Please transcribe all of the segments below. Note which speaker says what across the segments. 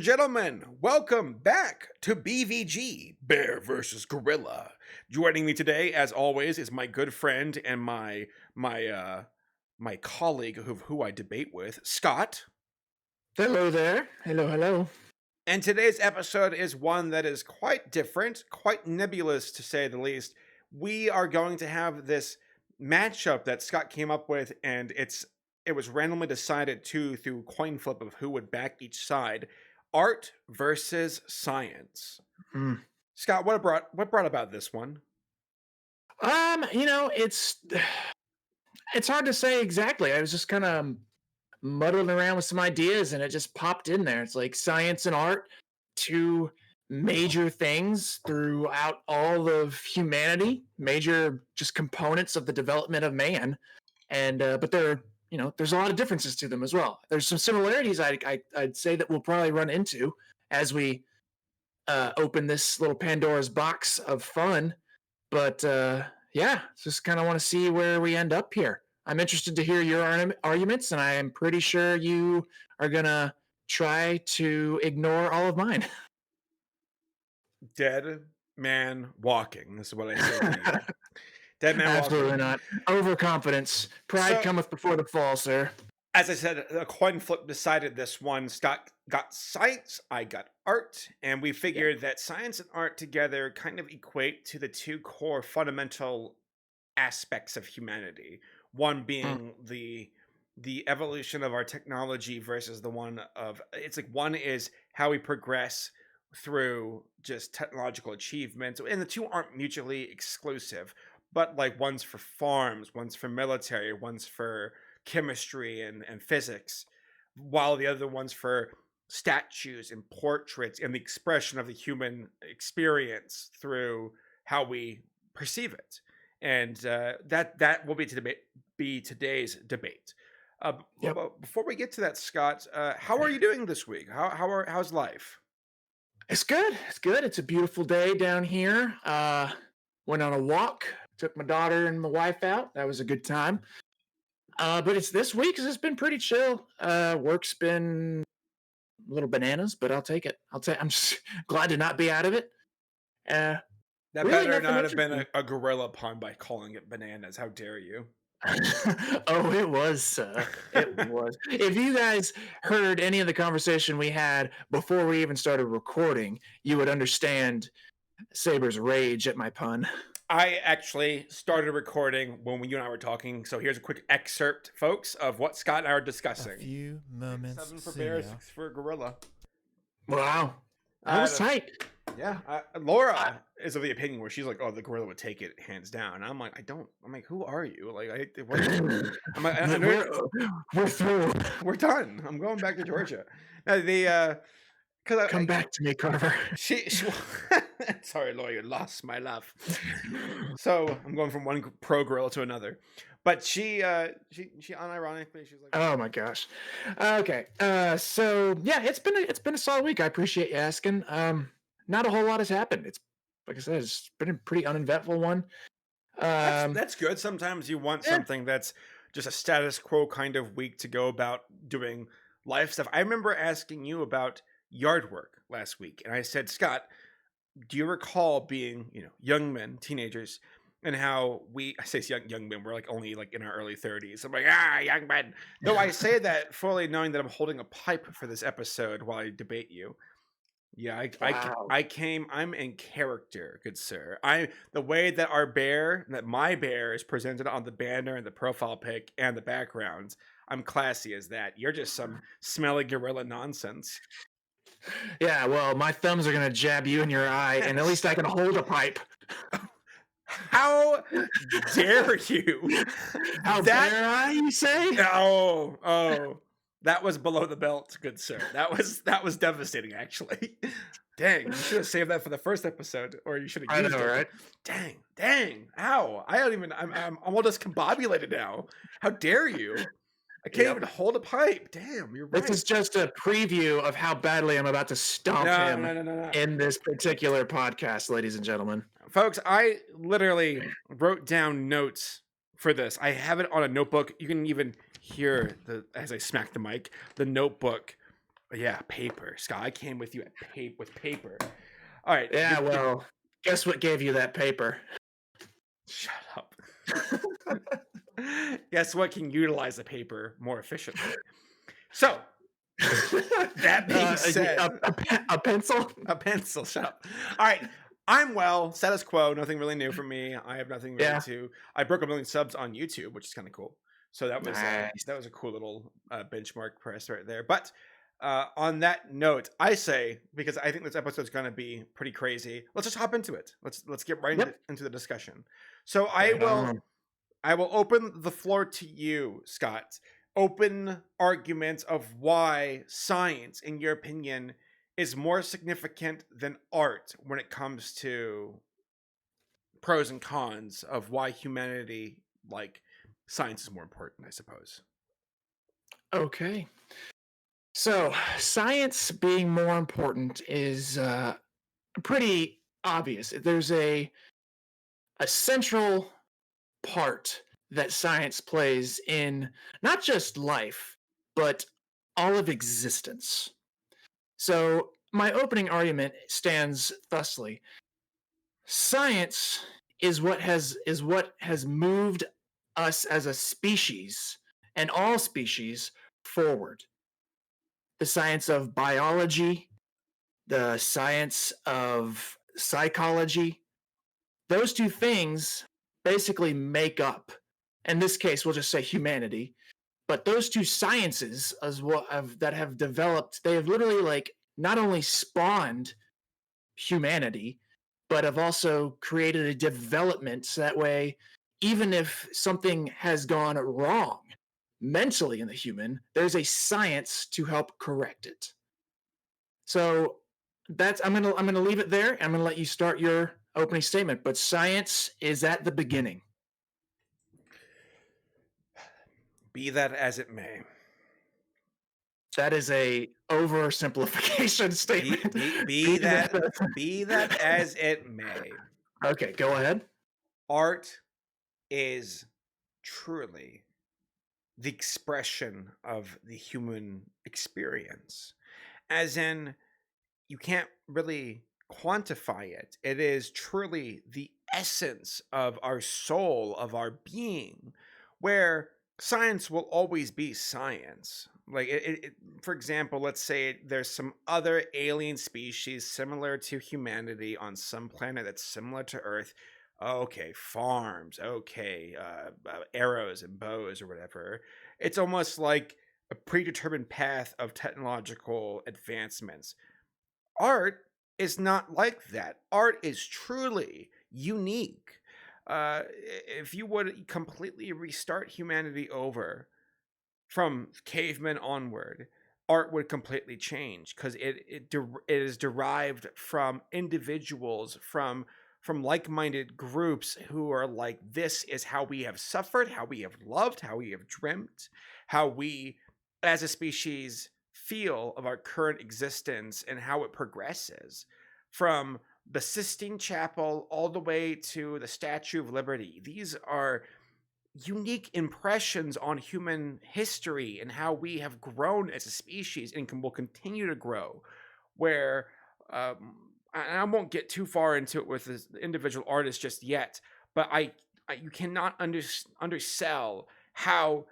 Speaker 1: and gentlemen, welcome back to BvG, Bear versus Gorilla. Joining me today, as always, is my good friend and my colleague who I debate with, Scott.
Speaker 2: Hello there. Hello.
Speaker 1: And today's episode is one that is quite different, quite nebulous to say the least. We are going to have this matchup that Scott came up with, and it was randomly decided through coin flip of who would back each side. Art versus science. Scott, what brought about this one?
Speaker 2: It's hard to say exactly. I was just kind of muddling around with some ideas and it just popped in there. It's like science and art, two major things throughout all of humanity, major just components of the development of man. And but there's a lot of differences to them as well. There's some similarities I'd say that we'll probably run into as we open this little Pandora's box of fun. But just kind of want to see where we end up here. I'm interested to hear your arguments, and I am pretty sure you are going to try to ignore all of mine.
Speaker 1: Dead man walking. This is what I say to you. Dead man
Speaker 2: Absolutely
Speaker 1: walking.
Speaker 2: not. Overconfidence. Pride cometh before the fall, sir.
Speaker 1: As I said, a coin flip decided this one. Scott got science, I got art, and we figured that science and art together kind of equate to the two core fundamental aspects of humanity. One being the evolution of our technology versus the one of one is how we progress through just technological achievements, and the two aren't mutually exclusive, but like one's for farms, one's for military, one's for chemistry and physics, while the other one's for statues and portraits and the expression of the human experience through how we perceive it. And that will be today's debate. But before we get to that, Scott, how are you doing this week? How's life?
Speaker 2: It's good. It's a beautiful day down here. Went on a walk, took my daughter and my wife out. That was a good time. But it's this week because it's been pretty chill. Work's been a little bananas, but I'll take it. I'm just glad to not be out of it.
Speaker 1: That really better not have been a gorilla pun by calling it bananas. How dare you?
Speaker 2: Oh, it was. It was. If you guys heard any of the conversation we had before we even started recording, you would understand Saber's rage at my pun.
Speaker 1: I actually started recording when you and I were talking, so here's a quick excerpt, folks, of what Scott and I are discussing.
Speaker 3: A few moments
Speaker 1: 7 for bear, 6 for gorilla.
Speaker 2: Wow. That was tight.
Speaker 1: Yeah. Laura is of the opinion where she's like, oh, the gorilla would take it hands down. And I'm like, I'm like, who are you? Like, I'm like,
Speaker 2: we're through.
Speaker 1: We're done. I'm going back to Georgia.
Speaker 2: Come back to me, Carver.
Speaker 1: She sorry, Laura, you lost my love. So I'm going from one pro gorilla to another. But she unironically, she's like,
Speaker 2: oh my gosh. Okay. So yeah, it's been a solid week. I appreciate you asking. Not a whole lot has happened. It's like I said, it's been a pretty uneventful one.
Speaker 1: That's good. Sometimes you want something that's just a status quo kind of week to go about doing life stuff. I remember asking you about yard work last week, and I said, Scott, do you recall being, young men, teenagers, and how I say young men, we're like only like in our early 30s. I'm like, young men. No, I say that fully knowing that I'm holding a pipe for this episode while I debate you. Yeah, I'm in character, good sir. The way that my bear is presented on the banner and the profile pic and the background, I'm classy as that. You're just some smelly gorilla nonsense.
Speaker 2: Yeah, well, my thumbs are gonna jab you in your eye, and at least I can hold a pipe.
Speaker 1: How dare you?
Speaker 2: How dare I, you say?
Speaker 1: Oh. That was below the belt, good sir. That was devastating, actually. Dang, you should have saved that for the first episode, or you should have used it. Right? Dang, ow! I'm all discombobulated now. How dare you? I can't even hold a pipe. Damn, you're right.
Speaker 2: This is just a preview of how badly I'm about to stomp him in this particular podcast, ladies and gentlemen.
Speaker 1: Folks, I literally wrote down notes for this. I have it on a notebook. You can even hear as I smack the mic, the notebook Yeah, paper. Scott, I came with you at with paper. All right,
Speaker 2: Yeah, well, guess what gave you that paper?
Speaker 1: shut up. Guess what can utilize the paper more efficiently? So, that being said,
Speaker 2: A pencil?
Speaker 1: a pencil. Shut up. All right. I'm well, status quo, nothing really new for me. I have nothing really
Speaker 2: Yeah.
Speaker 1: to. I broke 1 million subs on YouTube, which is kind of cool. So
Speaker 2: Nice.
Speaker 1: that was a cool little benchmark for us right there. But on that note, I say, because I think this episode is going to be pretty crazy, let's just hop into it. Let's get right
Speaker 2: Yep.
Speaker 1: into the discussion. So
Speaker 2: Right on.
Speaker 1: I will open the floor to you, Scott. Open arguments of why science, in your opinion, is more significant than art when it comes to pros and cons of why humanity, like science, is more important, I suppose.
Speaker 2: Okay. So, science being more important is pretty obvious. There's a central part that science plays in not just life, but all of existence. So, my opening argument stands thusly. Science is what has moved us as a species and all species forward. The science of biology, the science of psychology, those two things basically make up, in this case, we'll just say humanity. But those two sciences, that have developed, they have literally like not only spawned humanity, but have also created a development so that way, even if something has gone wrong mentally in the human, there's a science to help correct it. So that's I'm gonna leave it there. I'm gonna let you start your opening statement. But science is at the beginning.
Speaker 1: Be that as it may.
Speaker 2: That is a oversimplification
Speaker 1: Be
Speaker 2: statement.
Speaker 1: be be
Speaker 2: Be
Speaker 1: that
Speaker 2: that-
Speaker 1: be that as it may.
Speaker 2: okay, go ahead.
Speaker 1: Art is truly the expression of the human experience. As in, you can't really quantify it. It is truly the essence of our soul, of our being, where science will always be science. Like, for example, let's say there's some other alien species similar to humanity on some planet that's similar to Earth. Okay, farms. Okay, arrows and bows or whatever. It's almost like a predetermined path of technological advancements. Art is not like that. Art is truly unique. If you would completely restart humanity over from cavemen onward, art would completely change because it is derived from individuals, from like-minded groups who are like, this is how we have suffered, how we have loved, how we have dreamt, how we as a species feel of our current existence and how it progresses from the Sistine Chapel all the way to the Statue of Liberty. These are unique impressions on human history and how we have grown as a species and will continue to grow. Where I won't get too far into it with the individual artists just yet, but you cannot undersell how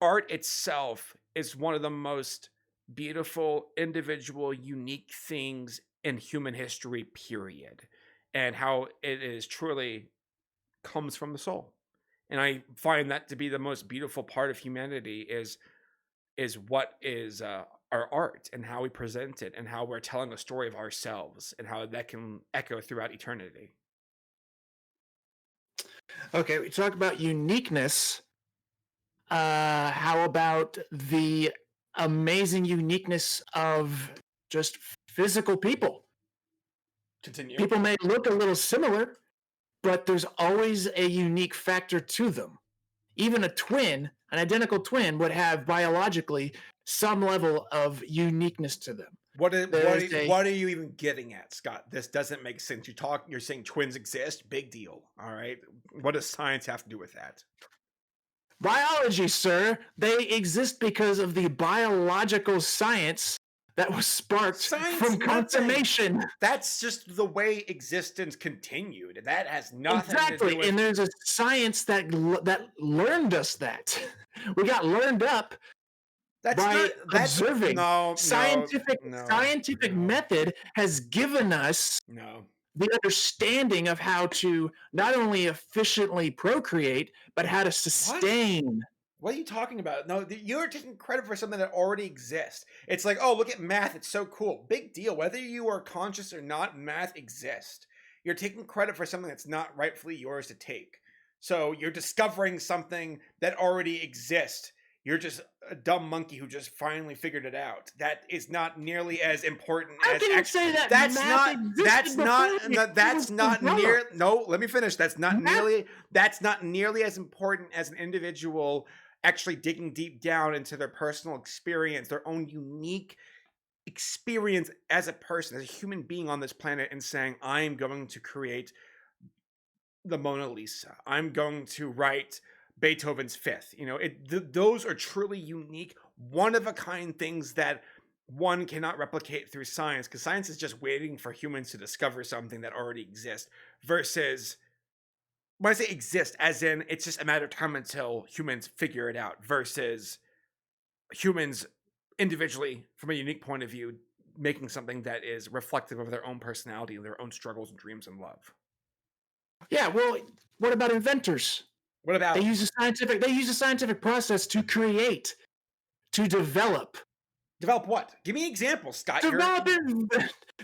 Speaker 1: art itself is one of the most beautiful, individual, unique things in human history, period. And how it is truly comes from the soul. And I find that to be the most beautiful part of humanity is what is our art and how we present it and how we're telling a story of ourselves and how that can echo throughout eternity.
Speaker 2: Okay, we talk about uniqueness. How about the amazing uniqueness of just physical people?
Speaker 1: Continue.
Speaker 2: People may look a little similar, but there's always a unique factor to them. Even a twin, an identical twin, would have biologically some level of uniqueness to them. There's a
Speaker 1: What are you even getting at, Scott? This doesn't make sense. You're saying twins exist, big deal. All right. What does science have to do with that?
Speaker 2: Biology, sir. They exist because of the biological science that was sparked
Speaker 1: Science,
Speaker 2: from
Speaker 1: nothing.
Speaker 2: consummation.
Speaker 1: That's just the way existence continued. That has nothing to do
Speaker 2: Exactly.
Speaker 1: with.
Speaker 2: And there's a science that learned us that. We got learned up
Speaker 1: That's not.
Speaker 2: by
Speaker 1: That's
Speaker 2: observing.
Speaker 1: no, no, no,
Speaker 2: Scientific
Speaker 1: no,
Speaker 2: method has given us
Speaker 1: no.
Speaker 2: the understanding of how to not only efficiently procreate, but how to
Speaker 1: What?
Speaker 2: sustain.
Speaker 1: What are you talking about? No, you're taking credit for something that already exists. It's like, oh, look at math. It's so cool. Big deal. Whether you are conscious or not, math exists. You're taking credit for something that's not rightfully yours to take. So you're discovering something that already exists. You're just a dumb monkey who just finally figured it out. That is not nearly as important
Speaker 2: How
Speaker 1: as
Speaker 2: can you
Speaker 1: actually.
Speaker 2: say that
Speaker 1: That's
Speaker 2: math
Speaker 1: not.
Speaker 2: existed
Speaker 1: That's
Speaker 2: before
Speaker 1: not.
Speaker 2: it was
Speaker 1: That's not near.
Speaker 2: developed?
Speaker 1: No, let me finish. That's not
Speaker 2: Math,
Speaker 1: nearly. That's not nearly as important as an individual actually digging deep down into their personal experience, their own unique experience as a person, as a human being on this planet, and saying, I'm going to create the Mona Lisa. I'm going to write Beethoven's Fifth. Those are truly unique, one of a kind things that one cannot replicate through science, because science is just waiting for humans to discover something that already exists versus when I say exist, as in it's just a matter of time until humans figure it out, versus humans individually, from a unique point of view, making something that is reflective of their own personality and their own struggles and dreams and love.
Speaker 2: yeah, well, what about inventors?
Speaker 1: What about
Speaker 2: They use a scientific process to create, to
Speaker 1: develop what? Give me examples, Scott.
Speaker 2: develop in,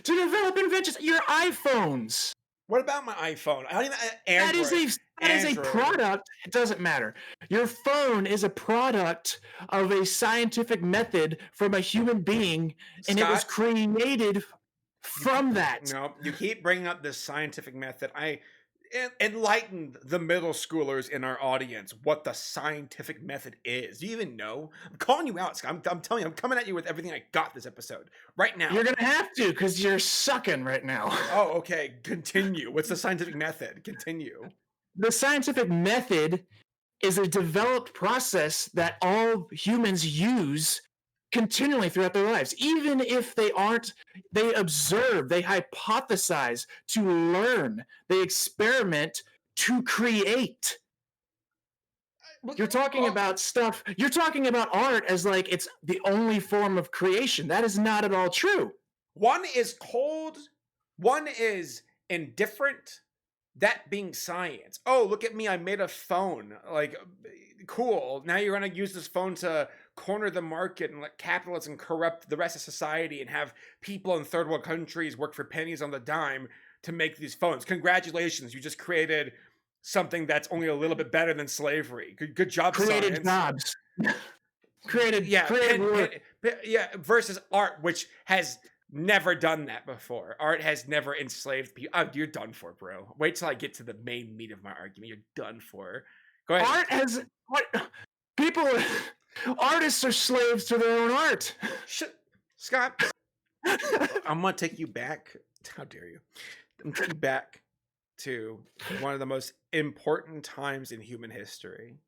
Speaker 2: to develop inventions. Your iPhones.
Speaker 1: What about my iPhone? I don't even
Speaker 2: That is
Speaker 1: Android.
Speaker 2: a that is a
Speaker 1: Android.
Speaker 2: product. It doesn't matter. Your phone is a product of a scientific method from a human being, and it was
Speaker 1: Scott,
Speaker 2: created
Speaker 1: you keep
Speaker 2: from that.
Speaker 1: no, you keep bringing up this scientific method. I enlightened the middle schoolers in our audience what the scientific method is. Do you even know? I'm calling you out, Scott. I'm telling you, I'm coming at you with everything I got this episode right now.
Speaker 2: You're gonna have to because you're sucking right now.
Speaker 1: Oh, okay. Continue. What's the scientific method? Continue.
Speaker 2: The scientific method is a developed process that all humans use continually throughout their lives. Even if they aren't, they observe, they hypothesize to learn, they experiment to create. You're talking
Speaker 1: Oh,
Speaker 2: about stuff, you're talking about art as like it's the only form of creation. That is not at all true.
Speaker 1: one is cold, one is indifferent. That being science. Oh, look at me. I made a phone. Like, cool. Now you're going to use this phone to corner the market and let capitalism corrupt the rest of society and have people in third world countries work for pennies on the dime to make these phones. Congratulations. You just created something that's only a little bit better than slavery. Good job,
Speaker 2: Created
Speaker 1: science.
Speaker 2: jobs,
Speaker 1: Yeah,
Speaker 2: created work.
Speaker 1: yeah, versus art, which has never done that before. Art has never enslaved people. Oh, you're done for, bro. Wait till I get to the main meat of my argument. You're done for. Go ahead.
Speaker 2: Art has what people artists are slaves to their own art.
Speaker 1: Scott. I'm gonna take you back. How dare you? I'm taking you back to one of the most important times in human history.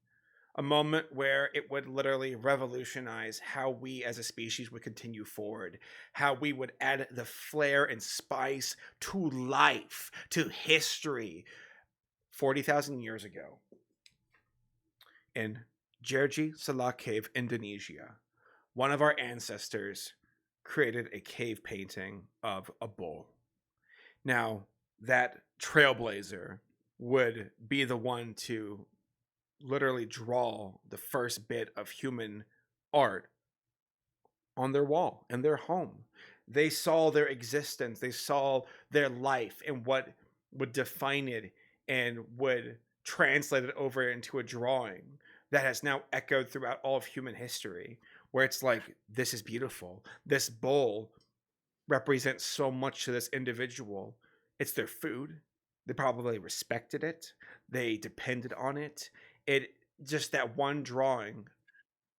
Speaker 1: A moment where it would literally revolutionize how we as a species would continue forward, how we would add the flair and spice to life, to history. 40,000 years ago in Jerji Salah Cave, Indonesia, one of our ancestors created a cave painting of a bull. Now, that trailblazer would be the one to literally draw the first bit of human art on their wall in their home. They saw their existence, they saw their life and what would define it and would translate it over into a drawing that has now echoed throughout all of human history, where it's like, this is beautiful. This bowl represents so much to this individual. It's their food. They probably respected it. They depended on it. It just that one drawing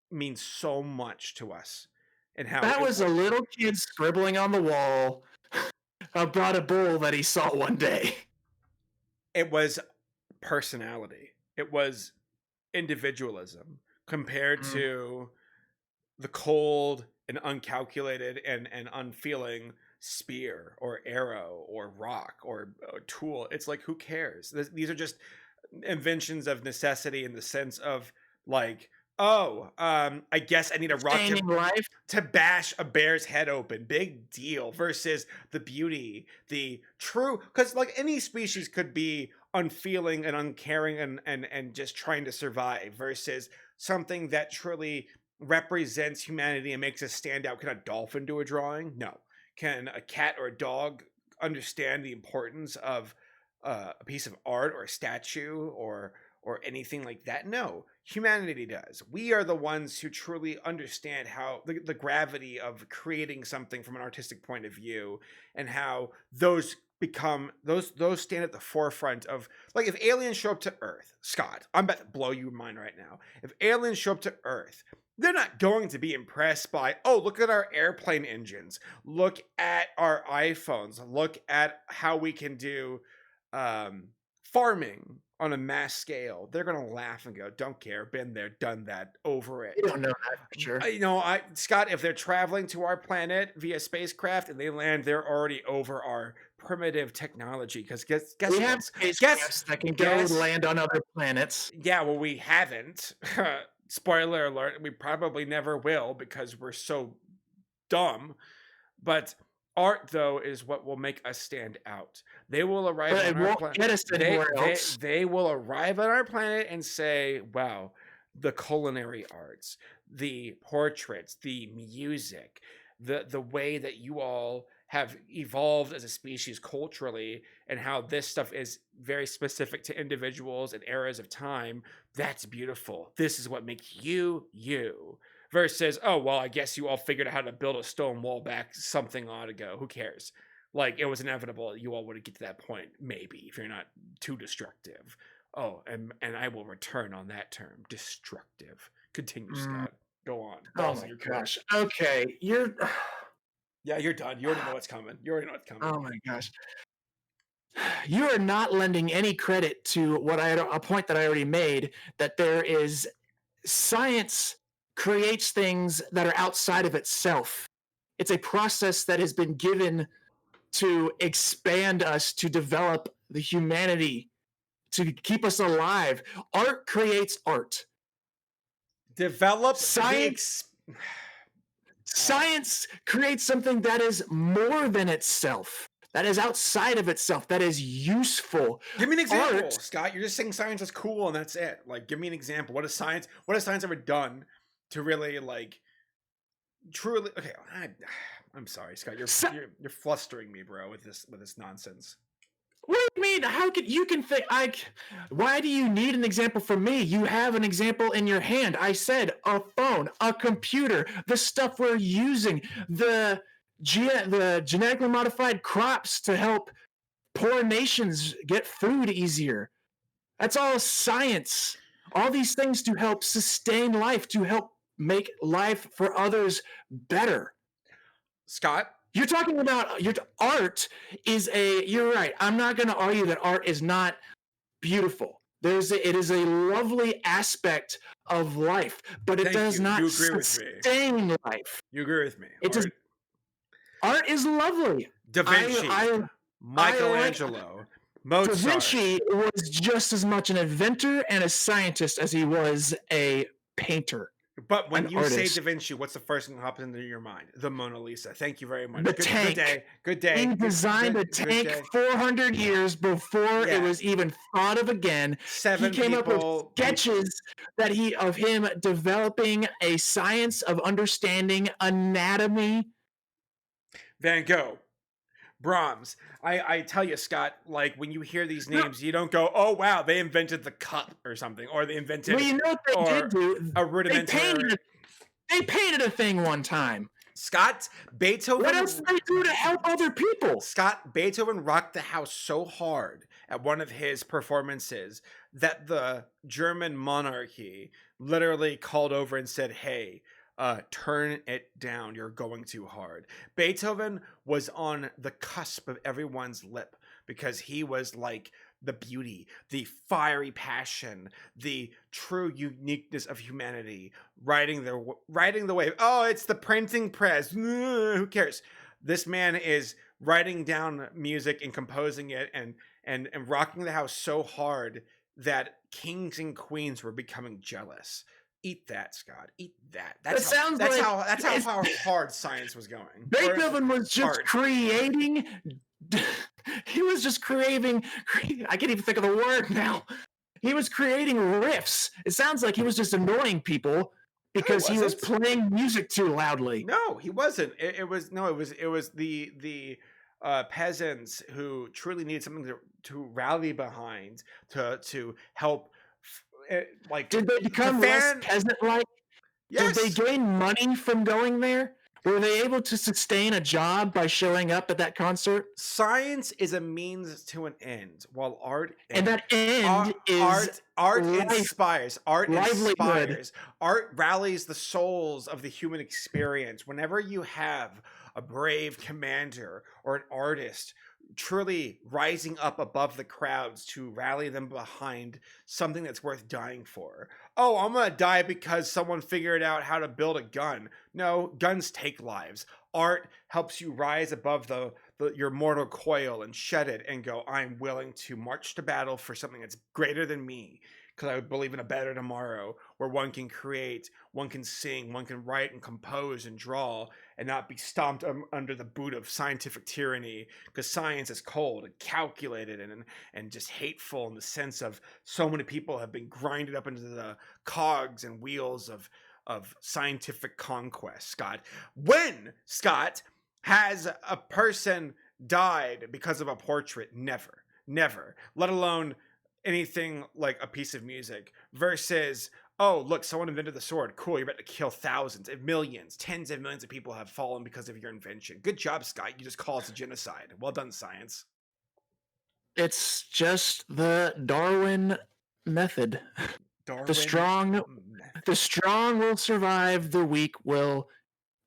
Speaker 1: means so much to us and how
Speaker 2: That was a little kid scribbling on the wall about a bull that he saw one day.
Speaker 1: it was personality. It was individualism compared
Speaker 2: Mm.
Speaker 1: to the cold and uncalculated and unfeeling spear or arrow or rock or tool. It's like, who cares? These are just inventions of necessity in the sense of like, oh, I guess I need a rock
Speaker 2: Sustaining life.
Speaker 1: to bash a bear's head open. Big deal. Versus the beauty, the true, because like any species could be unfeeling and uncaring and just trying to survive versus something that truly represents humanity and makes us stand out. Can a dolphin do a drawing? No. Can a cat or a dog understand the importance of a piece of art or a statue or anything like that? No, humanity does. We are the ones who truly understand how the gravity of creating something from an artistic point of view and how those become those stand at the forefront of, like, if aliens show up to Earth, Scott, I'm about to blow your mind right now. If aliens show up to Earth, they're not going to be impressed by, oh, look at our airplane engines, look at our iPhones, look at how we can do farming on a mass scale. They're gonna laugh and go, "Don't care, been there, done that, over
Speaker 2: We
Speaker 1: it."
Speaker 2: don't know that for sure.
Speaker 1: Scott, if they're traveling to our planet via spacecraft and they land, they're already over our primitive technology. Because guess
Speaker 2: We have
Speaker 1: what? Guess
Speaker 2: spacecrafts that can go
Speaker 1: guess.
Speaker 2: land on other planets.
Speaker 1: Yeah, well, we haven't. Spoiler alert: we probably never will because we're so dumb. But art, though, is what will make us stand out. They will arrive
Speaker 2: But
Speaker 1: on
Speaker 2: it
Speaker 1: our
Speaker 2: won't
Speaker 1: planet.
Speaker 2: get us anywhere else.
Speaker 1: They will arrive on our planet and say, "Wow, the culinary arts, the portraits, the music, the way that you all have evolved as a species culturally, and how this stuff is very specific to individuals and eras of time. That's beautiful. This is what makes you you." Versus, oh, well, I guess you all figured out how to build a stone wall back something odd ago. Who cares? Like, it was inevitable you all would get to that point, maybe, if you're not too destructive. Oh, and I will return on that term, destructive. Continue,
Speaker 2: Mm.
Speaker 1: Scott. Go on.
Speaker 2: Oh
Speaker 1: Balls in
Speaker 2: my
Speaker 1: your court.
Speaker 2: gosh. Okay, you're.
Speaker 1: Yeah, you're done. You already know what's coming. You already know what's coming.
Speaker 2: Oh my gosh. You are not lending any credit to a point that I already made, that there is science creates things that are outside of itself. It's a process that has been given to expand us, to develop the humanity, to keep us alive. Art creates art.
Speaker 1: Develop the
Speaker 2: Science Science creates something that is more than itself, that is outside of itself, that is useful.
Speaker 1: Give me an example,
Speaker 2: Art,
Speaker 1: Scott. You're just saying science is cool and that's it. Like, give me an example. What has science ever done to really, like, truly? Okay, I'm sorry, Scott.
Speaker 2: sci-
Speaker 1: You're flustering me, bro, with this nonsense.
Speaker 2: what do you mean? How can you can think? Why do you need an example from me? You have an example in your hand. I said a phone, a computer, the stuff we're using, the genetically modified crops to help poor nations get food easier. That's all science. All these things to help sustain life, to help make life for others better.
Speaker 1: Scott,
Speaker 2: You're talking about your art is a. You're right. I'm not going to argue that art is not beautiful. It is a lovely aspect of life, but it
Speaker 1: thank
Speaker 2: does
Speaker 1: you.
Speaker 2: not
Speaker 1: You agree with me.
Speaker 2: sustain life.
Speaker 1: You agree with me.
Speaker 2: It does. Art is lovely.
Speaker 1: Da Vinci,
Speaker 2: I
Speaker 1: Michelangelo,
Speaker 2: Da
Speaker 1: Mozart.
Speaker 2: Vinci was just as much an inventor and a scientist as he was a painter.
Speaker 1: But when
Speaker 2: an
Speaker 1: you say
Speaker 2: artist.
Speaker 1: Da Vinci, what's the first thing that pops into your mind? The Mona Lisa. Thank you very much.
Speaker 2: The
Speaker 1: Good
Speaker 2: tank.
Speaker 1: day. Good day.
Speaker 2: He designed a tank 400 years before it was even thought of again. He came up with sketches of him developing a science of understanding anatomy.
Speaker 1: Van Gogh, Brahms. I tell you, Scott, like, when you hear these names, you don't go, "Oh wow, they invented the cup or something," or they invented.
Speaker 2: Well, you know what they did do?
Speaker 1: A rudimentary.
Speaker 2: They painted a thing one time.
Speaker 1: Scott, Beethoven.
Speaker 2: What else did they do to help other people?
Speaker 1: Scott, Beethoven rocked the house so hard at one of his performances that the German monarchy literally called over and said, "Hey, turn it down. You're going too hard." Beethoven was on the cusp of everyone's lip because he was like the beauty, the fiery passion, the true uniqueness of humanity, riding the wave. Oh, it's the printing press. Who cares? This man is writing down music and composing it and rocking the house so hard that kings and queens were becoming jealous. Eat that, Scott. Eat that.
Speaker 2: That sounds like
Speaker 1: That's how hard science was going. Or
Speaker 2: Beethoven was just
Speaker 1: art.
Speaker 2: creating. He was just creating. I can't even think of the word now. He was creating riffs. It sounds like he was just annoying people because he was
Speaker 1: wasn't.
Speaker 2: playing music too loudly.
Speaker 1: No, he wasn't. It was the peasants who truly needed something to rally behind to help like
Speaker 2: Did they become less peasant-like?
Speaker 1: yes.
Speaker 2: Did they gain money from going there? Were they able to sustain a job by showing up at that concert?
Speaker 1: Science is a means to an end, while art
Speaker 2: and that end is
Speaker 1: art
Speaker 2: life,
Speaker 1: inspires. Art
Speaker 2: livelihood.
Speaker 1: inspires. Art rallies the souls of the human experience. Whenever you have a brave commander or an artist truly rising up above the crowds to rally them behind something that's worth dying for. Oh, I'm gonna die because someone figured out how to build a gun. No, guns take lives. Art helps you rise above your mortal coil and shed it and go, I'm willing to march to battle for something that's greater than me, because I believe in a better tomorrow where one can create, one can sing, one can write and compose and draw and not be stomped under the boot of scientific tyranny, because science is cold and calculated and just hateful in the sense of so many people have been grinded up into the cogs and wheels of scientific conquest. Scott, has a person died because of a portrait? Never, let alone anything like a piece of music. Versus, oh, look, someone invented the sword. Cool, you're about to kill thousands, of millions, tens of millions of people have fallen because of your invention. Good job, Scott. You just caused a genocide. Well done, science.
Speaker 2: It's just the Darwin method. The strong will survive, the weak will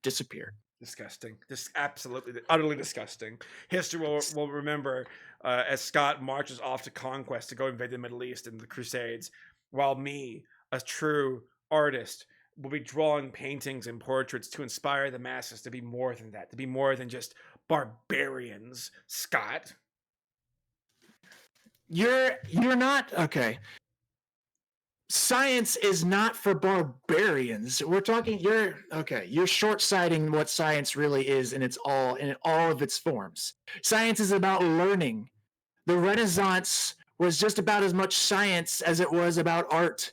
Speaker 2: disappear.
Speaker 1: Disgusting. Just absolutely, utterly disgusting. History will remember as Scott marches off to conquest to go invade the Middle East and the Crusades, while me, a true artist, will be drawing paintings and portraits to inspire the masses to be more than that, to be more than just barbarians. Scott,
Speaker 2: you're not okay. Science is not for barbarians. We're talking. You're short-sighting what science really is in all of its forms. Science is about learning. The Renaissance was just about as much science as it was about art.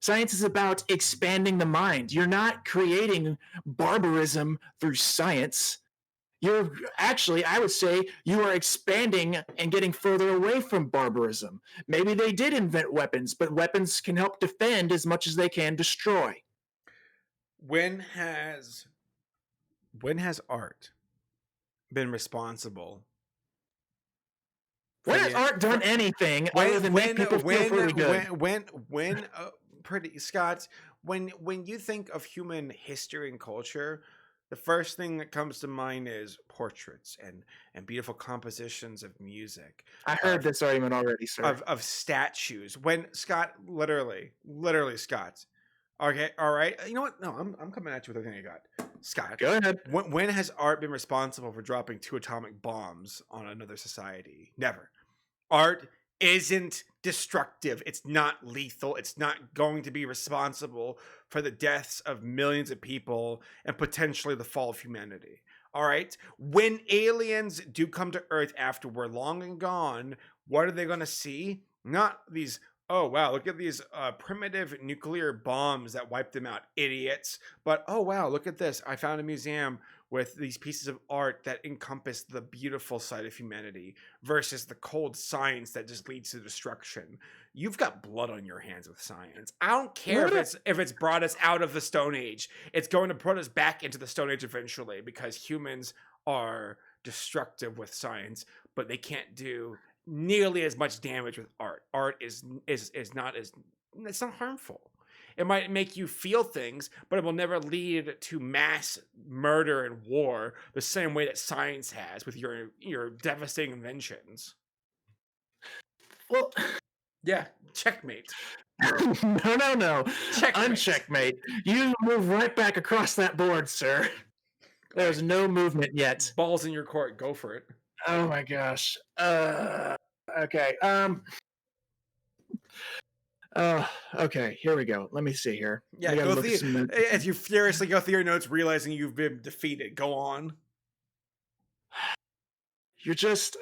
Speaker 2: Science is about expanding the mind. You're not creating barbarism through science. I would say you are expanding and getting further away from barbarism. Maybe they did invent weapons, but weapons can help defend as much as they can destroy.
Speaker 1: When has art been responsible?
Speaker 2: When has art done anything other than make people feel pretty good?
Speaker 1: Pretty Scott, when you think of human history and culture, the first thing that comes to mind is portraits and beautiful compositions of music.
Speaker 2: I heard this argument already, sir.
Speaker 1: Of statues. When Scott, literally, Scott. Okay, all right. You know what? No, I'm coming at you with everything I got. Scott,
Speaker 2: go ahead.
Speaker 1: When has art been responsible for dropping 2 atomic bombs on another society? Never. Art isn't destructive. It's not lethal. It's not going to be responsible for the deaths of millions of people and potentially the fall of humanity. All right. When aliens do come to Earth after we're long and gone, what are they going to see? Not these, oh, wow, look at these primitive nuclear bombs that wiped them out, idiots. But, oh, wow, look at this. I found a museum with these pieces of art that encompass the beautiful side of humanity versus the cold science that just leads to destruction. You've got blood on your hands with science. I don't care if it's brought us out of the Stone Age. It's going to put us back into the Stone Age eventually, because humans are destructive with science, but they can't do nearly as much damage with art. Art is not as, it's not harmful. It might make you feel things, but it will never lead to mass murder and war the same way that science has with your devastating inventions.
Speaker 2: Well,
Speaker 1: Yeah, checkmate.
Speaker 2: no.
Speaker 1: Checkmate.
Speaker 2: Uncheckmate. You move right back across that board, sir.
Speaker 1: All right.
Speaker 2: There's no movement yet.
Speaker 1: Balls in your court. Go for it.
Speaker 2: Oh my gosh. Okay. Okay. Here we go. Let me see here.
Speaker 1: Yeah,
Speaker 2: I gotta
Speaker 1: go
Speaker 2: look at
Speaker 1: through
Speaker 2: some notes.
Speaker 1: as you furiously go through your notes, realizing you've been defeated. Go on.
Speaker 2: You're just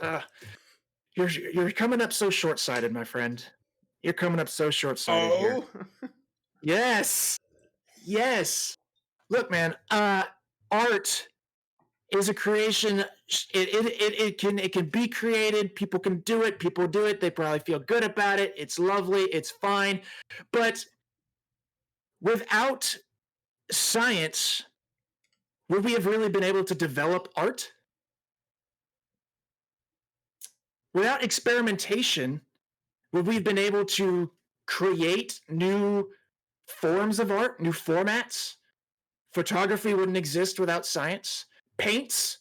Speaker 2: you're coming up so short-sighted, my friend. You're coming up so short-sighted here.
Speaker 1: Oh,
Speaker 2: Yes. Yes. Look, man, art is a creation. It can be created. People can do it. People do it. They probably feel good about it. It's lovely. It's fine. But without science, would we have really been able to develop art? Without experimentation, would we have been able to create new forms of art, new formats? Photography wouldn't exist without science. Paints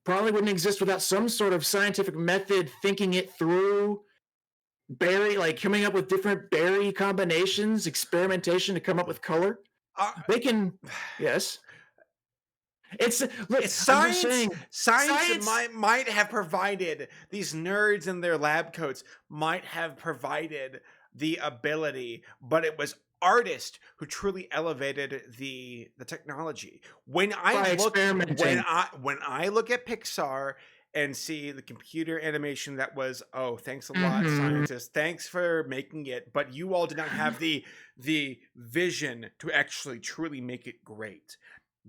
Speaker 2: probably wouldn't exist without some sort of scientific method thinking it through. Like coming up with different berry combinations, experimentation to come up with color.
Speaker 1: uh,
Speaker 2: They can, yes. It's look.
Speaker 1: it's
Speaker 2: I'm just
Speaker 1: science.
Speaker 2: saying,
Speaker 1: Science
Speaker 2: science.
Speaker 1: might have provided these nerds in their lab coats might have provided the ability, but it was artists who truly elevated the technology. When
Speaker 2: By
Speaker 1: I look
Speaker 2: experimenting.
Speaker 1: when I look at Pixar and see the computer animation that was, oh, thanks a lot, scientists, thanks for making it, but you all did not have the vision to actually truly make it great.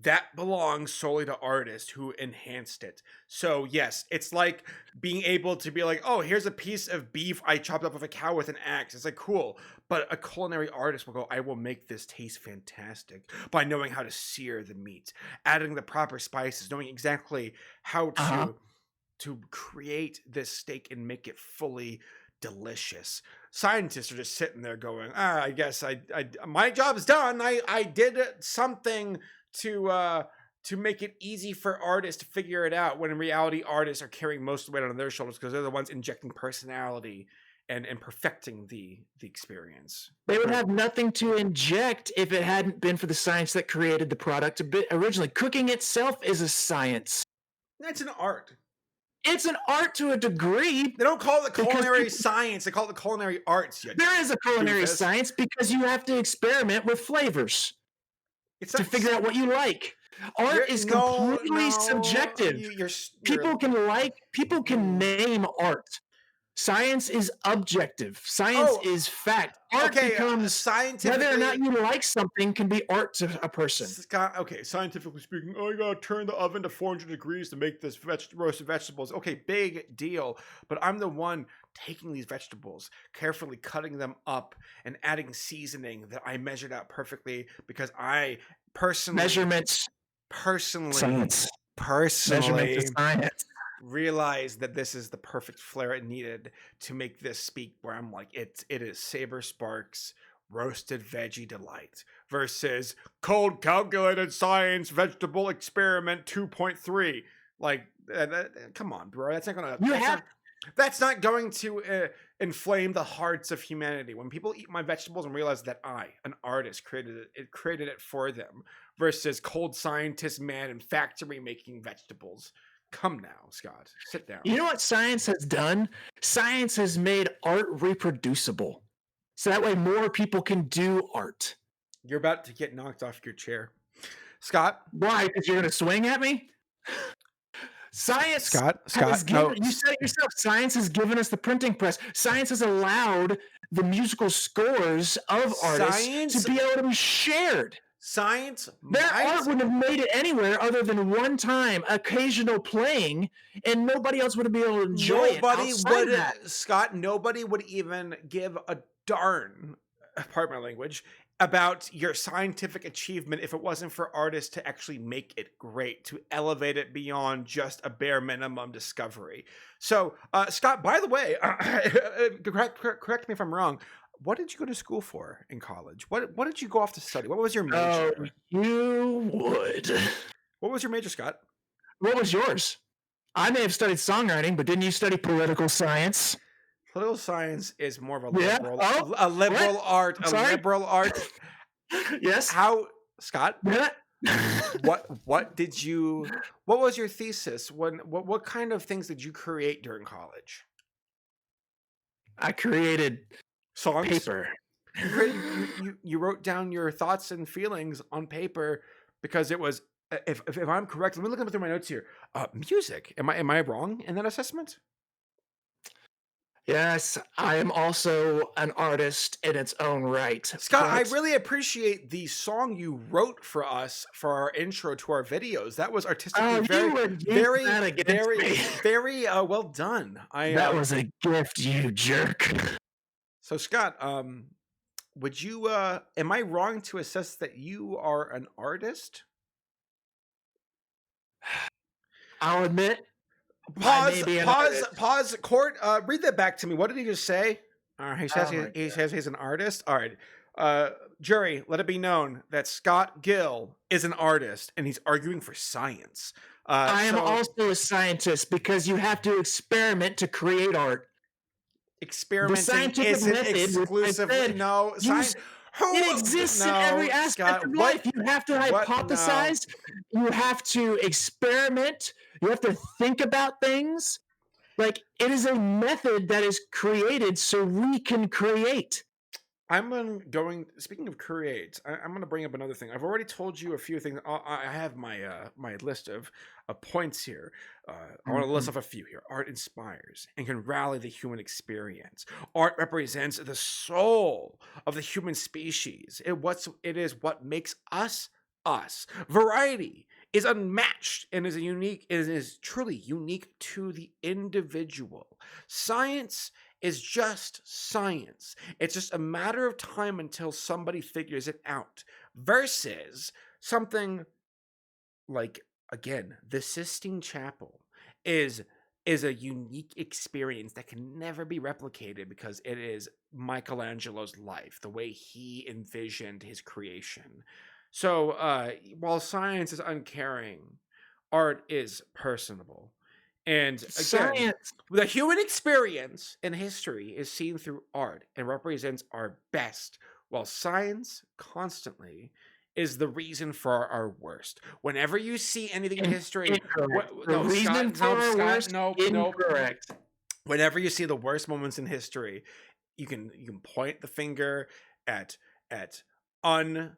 Speaker 1: That belongs solely to artists who enhanced it. So yes, it's like being able to be like, oh, here's a piece of beef I chopped up with a cow with an axe. It's like cool, but a culinary artist will go, I will make this taste fantastic by knowing how to sear the meat, adding the proper spices, knowing exactly how to create this steak and make it fully delicious. Scientists are just sitting there going, I guess I my job's done. I did something to make it easy for artists to figure it out, when in reality artists are carrying most of the weight on their shoulders because they're the ones injecting personality and perfecting the experience.
Speaker 2: They would have nothing to inject if it hadn't been for the science that created the product originally. Cooking itself is a science.
Speaker 1: That's an art.
Speaker 2: It's an art to a degree.
Speaker 1: They don't call it culinary science. They call it the culinary arts.
Speaker 2: There is a culinary science because you have to experiment with flavors to figure out what you like. Art is completely subjective. People can name art. Science is objective. Science is fact. Art becomes whether or not you like something can be art to a person.
Speaker 1: Scott, okay, scientifically speaking, oh, you gotta turn the oven to 400 degrees to make this roasted vegetables. Okay, big deal. But I'm the one taking these vegetables, carefully cutting them up, and adding seasoning that I measured out perfectly because I personally
Speaker 2: Science.
Speaker 1: Personally
Speaker 2: science.
Speaker 1: realize that this is the perfect flair it needed to make this speak, where I'm like, it is Saber Sparks roasted veggie delight versus cold calculated science vegetable experiment 2.3. Like, come on, bro. That's not gonna. That's not going to inflame the hearts of humanity. When people eat my vegetables and realize that I, an artist, created it for them, versus cold scientist man in factory making vegetables. Come now, Scott. Sit down.
Speaker 2: You know what science has done? Science has made art reproducible. So that way more people can do art.
Speaker 1: You're about to get knocked off your chair. Scott?
Speaker 2: Why? Because you're going to swing at me? Science.
Speaker 1: Scott,
Speaker 2: no. You said it yourself. Science has given us the printing press. Science has allowed the musical scores of artists to be able to be shared. Their art wouldn't have made it anywhere other than one time, occasional playing, and nobody else would have been able to enjoy it.
Speaker 1: Scott, nobody would even give a darn, pardon my language, about your scientific achievement if it wasn't for artists to actually make it great, to elevate it beyond just a bare minimum discovery. So, Scott, by the way, correct me if I'm wrong, what did you go to school for in college? What did you go off to study? What was your major?
Speaker 2: Oh, you would.
Speaker 1: What was your major, Scott?
Speaker 2: What was yours? I may have studied songwriting, but didn't you study political science?
Speaker 1: Political science is more of
Speaker 2: Yeah. Oh,
Speaker 1: a
Speaker 2: what?
Speaker 1: liberal art,
Speaker 2: I'm
Speaker 1: a
Speaker 2: sorry.
Speaker 1: liberal art.
Speaker 2: Yes.
Speaker 1: How, Scott?
Speaker 2: Yeah.
Speaker 1: What did you? What was your thesis? What kind of things did you create during college?
Speaker 2: I created
Speaker 1: Songs?
Speaker 2: paper.
Speaker 1: You created you wrote down your thoughts and feelings on paper because it was if I'm correct, let me look up through my notes here. Music. Am I wrong in that assessment?
Speaker 2: Yes, I am also an artist in its own right,
Speaker 1: Scott, I
Speaker 2: but
Speaker 1: really appreciate the song you wrote for us for our intro to our videos. That was artistically
Speaker 2: oh, you
Speaker 1: very,
Speaker 2: would use
Speaker 1: very,
Speaker 2: that against
Speaker 1: very,
Speaker 2: me.
Speaker 1: very well done.
Speaker 2: That was a gift, you jerk.
Speaker 1: So Scott, would you am I wrong to assess that you are an artist?
Speaker 2: I'll admit, I may
Speaker 1: Pause,
Speaker 2: be an
Speaker 1: pause,
Speaker 2: artist.
Speaker 1: pause. Court, read that back to me. What did he just say? He says
Speaker 2: Oh my
Speaker 1: he
Speaker 2: god.
Speaker 1: says he's an artist. All right. Jury, let it be known that Scott Gill is an artist, and he's arguing for science.
Speaker 2: I am
Speaker 1: So
Speaker 2: also a scientist because you have to experiment to create art. The
Speaker 1: experimenting
Speaker 2: scientific
Speaker 1: isn't
Speaker 2: method, which I
Speaker 1: exclusively
Speaker 2: said,
Speaker 1: no
Speaker 2: use
Speaker 1: science. Who?
Speaker 2: it exists in every
Speaker 1: No,
Speaker 2: aspect
Speaker 1: Scott.
Speaker 2: of
Speaker 1: What?
Speaker 2: life. You have to
Speaker 1: What? No.
Speaker 2: hypothesize, you have to experiment, you have to think about things. Like, it is a method that is created so we can create.
Speaker 1: Going. Speaking of create, I'm going to bring up another thing. I've already told you a few things. I have my list of points here. I want to list
Speaker 2: Mhm.
Speaker 1: off a few here. Art inspires and can rally the human experience. Art represents the soul of the human species. It is what makes us us. Variety is unmatched and is a unique. It is truly unique to the individual. Science is just science. It's just a matter of time until somebody figures it out. Versus something like, again, the Sistine Chapel is is a unique experience that can never be replicated because it is Michelangelo's life, the way he envisioned his creation. So while science is uncaring, art is personable. And again,
Speaker 2: Science.
Speaker 1: the human experience in history is seen through art and represents our best, while science constantly is the reason for our worst. Whenever you see anything in history,
Speaker 2: Incorrect. The
Speaker 1: no,
Speaker 2: reason
Speaker 1: Scott,
Speaker 2: for
Speaker 1: no,
Speaker 2: our
Speaker 1: Scott,
Speaker 2: worst,
Speaker 1: nope, nope.
Speaker 2: incorrect.
Speaker 1: Whenever you see the worst moments in history, you can point the finger at unguarded,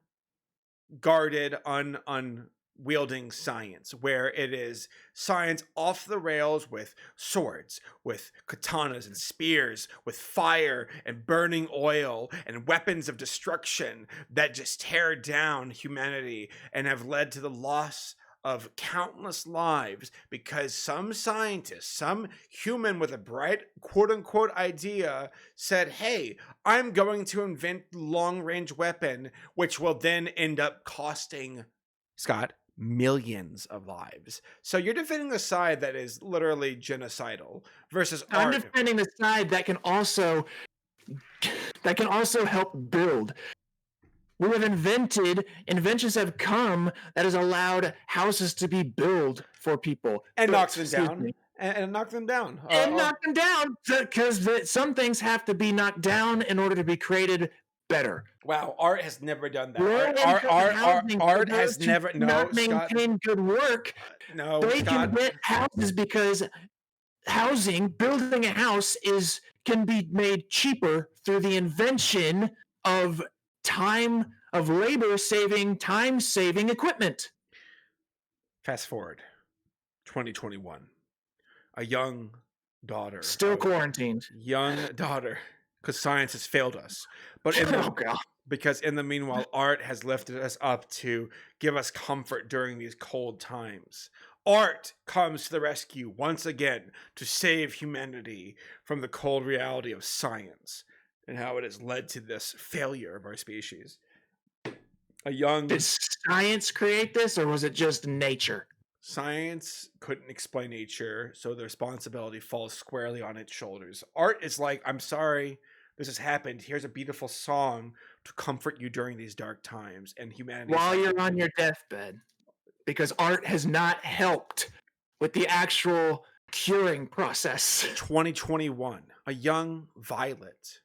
Speaker 1: unwielding science, where it is science off the rails with swords, with katanas and spears, with fire and burning oil and weapons of destruction that just tear down humanity and have led to the loss of countless lives because some scientist, some human with a bright quote unquote idea said, "Hey, I'm going to invent long range weapon," which will then end up costing Scott millions of lives. So you're defending the side that is literally genocidal versus
Speaker 2: I'm
Speaker 1: art.
Speaker 2: defending the side that can also help build. We have inventions have come that has allowed houses to be built for people.
Speaker 1: And knocks
Speaker 2: Built,
Speaker 1: them
Speaker 2: excuse
Speaker 1: down.
Speaker 2: me.
Speaker 1: And knock them down.
Speaker 2: And knock them down because some things have to be knocked down in order to be created better.
Speaker 1: Wow, art has never done that.
Speaker 2: Low income housing for
Speaker 1: Art
Speaker 2: those
Speaker 1: has
Speaker 2: who
Speaker 1: never. No,
Speaker 2: cannot
Speaker 1: Scott.
Speaker 2: maintain good work,
Speaker 1: No,
Speaker 2: they can
Speaker 1: Scott.
Speaker 2: get houses because building a house can be made cheaper through the invention of labor saving, time saving equipment.
Speaker 1: Fast forward, 2021. A young daughter
Speaker 2: Still
Speaker 1: of
Speaker 2: quarantined.
Speaker 1: young daughter, because science has failed us. But in the
Speaker 2: Oh god.
Speaker 1: because in the meanwhile, art has lifted us up to give us comfort during these cold times. Art comes to the rescue once again to save humanity from the cold reality of science and how it has led to this failure of our species. A
Speaker 2: Did
Speaker 1: young
Speaker 2: science create this or was it just nature?
Speaker 1: Science couldn't explain nature, so the responsibility falls squarely on its shoulders. Art is like, I'm sorry, this has happened. Here's a beautiful song to comfort you during these dark times. And humanity's
Speaker 2: While
Speaker 1: like,
Speaker 2: you're on your deathbed. Because art has not helped with the actual curing process.
Speaker 1: 2021, a young Violet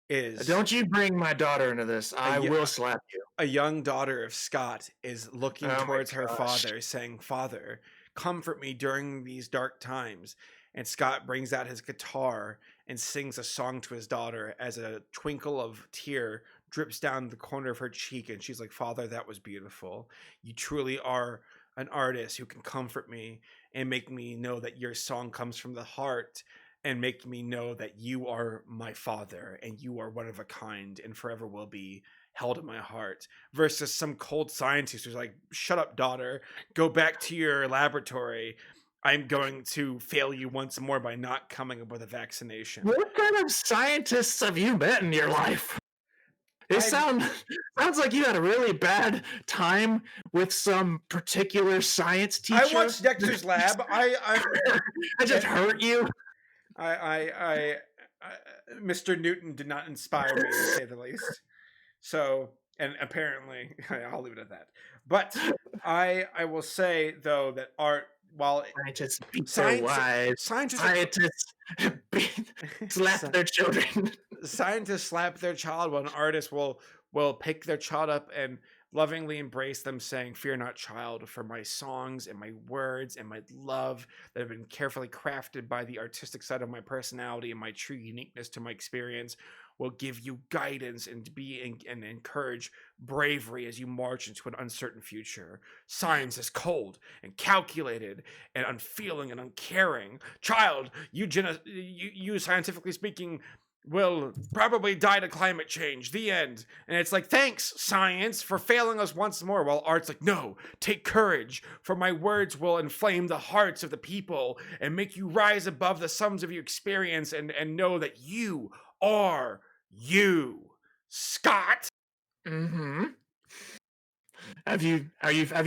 Speaker 1: is
Speaker 2: Don't you bring my daughter into this.
Speaker 1: a,
Speaker 2: I
Speaker 1: y-
Speaker 2: will slap you.
Speaker 1: a young daughter of Scott is looking
Speaker 2: Oh my
Speaker 1: towards her
Speaker 2: gosh.
Speaker 1: father, saying, "Father, comfort me during these dark times." And Scott brings out his guitar and sings a song to his daughter as a twinkle of tear drips down the corner of her cheek. And she's like, "Father, that was beautiful. You truly are an artist who can comfort me and make me know that your song comes from the heart and make me know that you are my father and you are one of a kind and forever will be held in my heart," versus some cold scientist who's like, "Shut up, daughter, go back to your laboratory. I'm going to fail you once more by not coming up with a vaccination."
Speaker 2: What kind of scientists have you met in your life? It
Speaker 1: I
Speaker 2: sounds like you had a really bad time with some particular science
Speaker 1: I
Speaker 2: teacher.
Speaker 1: watched Dexter's Lab.
Speaker 2: I just
Speaker 1: Eh,
Speaker 2: hurt you.
Speaker 1: I Mr. Newton did not inspire me to say the least. So, and apparently, I'll leave it at that. But I will say though that art, while
Speaker 2: Scientists beat their
Speaker 1: science
Speaker 2: wives.
Speaker 1: scientists are
Speaker 2: Scientists slap
Speaker 1: sci-
Speaker 2: their children.
Speaker 1: scientists slap their child, while an artist will pick their child up and lovingly embrace them, saying, "Fear not, child, for my songs and my words and my love that have been carefully crafted by the artistic side of my personality and my true uniqueness to my experience will give you guidance and and encourage bravery as you march into an uncertain future. Science is cold and calculated and unfeeling and uncaring. Child, you scientifically speaking will probably die to climate change. The end." And it's like, "Thanks, science, for failing us once more." While art's like, "No, take courage, for my words will inflame the hearts of the people and make you rise above the sums of your experience and know that you are you, Scott."
Speaker 2: Mm-hmm. Have you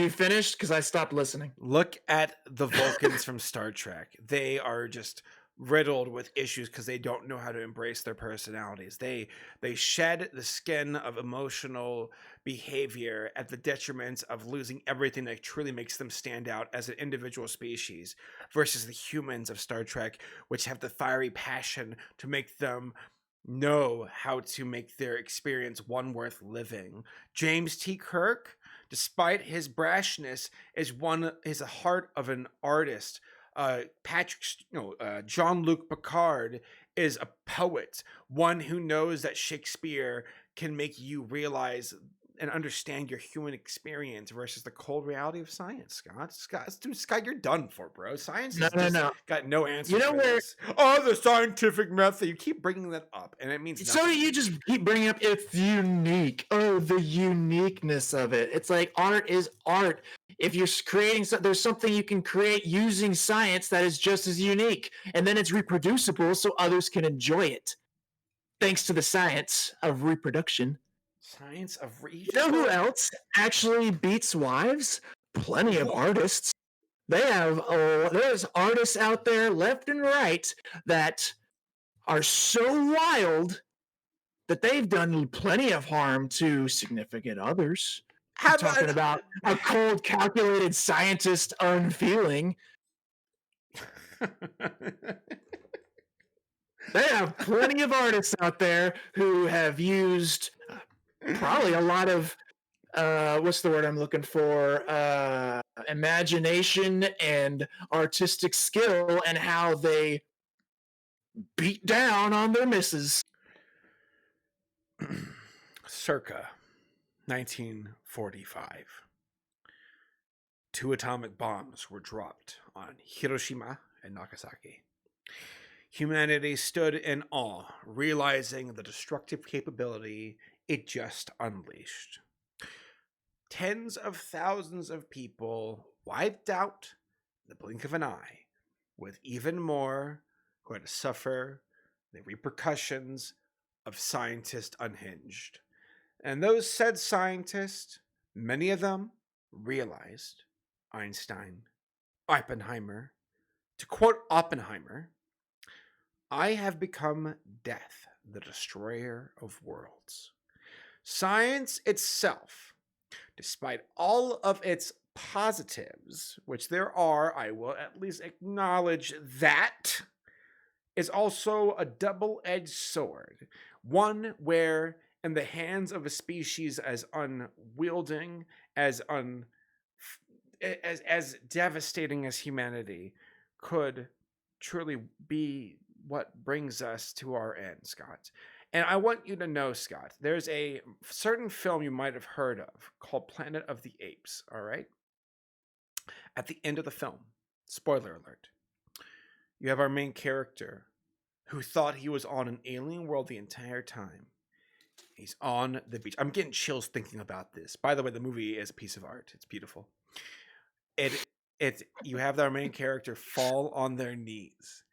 Speaker 2: finished? Because I stopped listening.
Speaker 1: Look at the Vulcans from Star Trek. They are just riddled with issues because they don't know how to embrace their personalities. They shed the skin of emotional behavior at the detriment of losing everything that truly makes them stand out as an individual species, versus the humans of Star Trek, which have the fiery passion to make them know how to make their experience one worth living. James T. Kirk, despite his brashness, is a heart of an artist. Jean Luc Picard is a poet, one who knows that Shakespeare can make you realize and understand your human experience versus the cold reality of science. Scott, you're done for, bro. Science
Speaker 2: No,
Speaker 1: has
Speaker 2: no,
Speaker 1: just
Speaker 2: no.
Speaker 1: got no
Speaker 2: You
Speaker 1: answers
Speaker 2: know
Speaker 1: for
Speaker 2: where?
Speaker 1: this. Oh, the scientific method. You keep bringing that up, and it means
Speaker 2: So
Speaker 1: nothing to
Speaker 2: you
Speaker 1: me.
Speaker 2: just keep bringing up it's unique. Oh, the uniqueness of it. It's like art is art. If you're creating, there's something you can create using science that is just as unique, and then it's reproducible so others can enjoy it. Thanks to the science of reproduction.
Speaker 1: Science of
Speaker 2: You know who
Speaker 1: well,
Speaker 2: else actually beats wives? Plenty of artists. There's artists out there left and right that are so wild that they've done plenty of harm to significant others. I'm
Speaker 1: have
Speaker 2: talking about a cold, calculated scientist unfeeling. They have plenty of artists out there who have used probably a lot of what's the word I'm looking for? Imagination and artistic skill, and how they beat down on their misses.
Speaker 1: Circa 1945. Two atomic bombs were dropped on Hiroshima and Nagasaki. Humanity stood in awe, realizing the destructive capability it just unleashed. Tens of thousands of people wiped out in the blink of an eye, with even more going to suffer the repercussions of scientists unhinged. And those said scientists, many of them realized Einstein, Oppenheimer. To quote Oppenheimer, "I have become death, the destroyer of worlds." Science itself, despite all of its positives, which there are, I will at least acknowledge that, is also a double-edged sword. One where, in the hands of a species as unwielding, as as devastating as humanity, could truly be what brings us to our end, Scott. And I want you to know, Scott, there's a certain film you might have heard of called Planet of the Apes, all right? At the end of the film, spoiler alert, you have our main character who thought he was on an alien world the entire time. He's on the beach. I'm getting chills thinking about this. By the way, the movie is a piece of art. It's beautiful. You have our main character fall on their knees